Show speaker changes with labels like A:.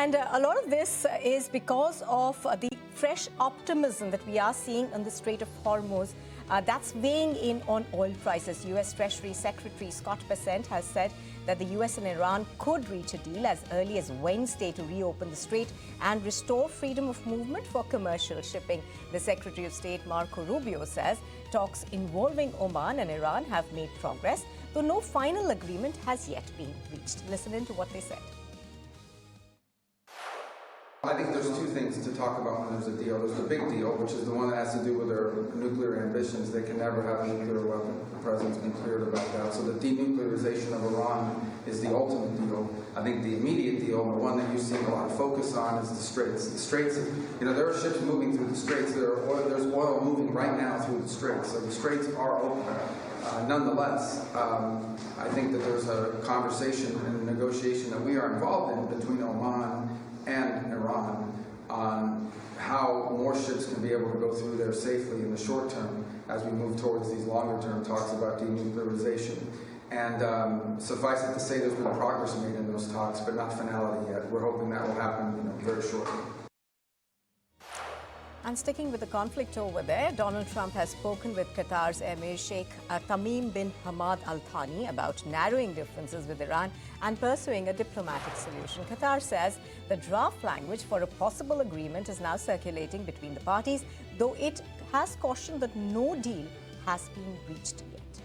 A: And a lot of this is because of the fresh optimism that we are seeing in the Strait of Hormuz. That's weighing in on oil prices. U.S. Treasury Secretary Scott Bessent has said that the U.S. and Iran could reach a deal as early as Wednesday to reopen the strait and restore freedom of movement for commercial shipping. The Secretary of State, Marco Rubio, says talks involving Oman and Iran have made progress, though no final agreement has yet been reached. Listen in to what they said.
B: I think there's two things to talk about when there's a deal. There's the big deal, which is the one that has to do with their nuclear ambitions. They can never have a nuclear weapon. The president's been clear about that. So the denuclearization of Iran is the ultimate deal. I think the immediate deal, the one that you've seen a lot of focus on, is the Straits. The Straits, there are ships moving through the Straits. There's oil moving right now through the Straits. So the Straits are open. Nonetheless, I think that there's a conversation and negotiation that we are involved in between Oman and Iran on how more ships can be able to go through there safely in the short term as we move towards these longer term talks about denuclearization. And suffice it to say, there's been progress made in those talks, but not finality yet. We're hoping that will happen very shortly.
A: And sticking with the conflict over there, Donald Trump has spoken with Qatar's Emir Sheikh Tamim bin Hamad Al Thani about narrowing differences with Iran and pursuing a diplomatic solution. Qatar says the draft language for a possible agreement is now circulating between the parties, though it has cautioned that no deal has been reached yet.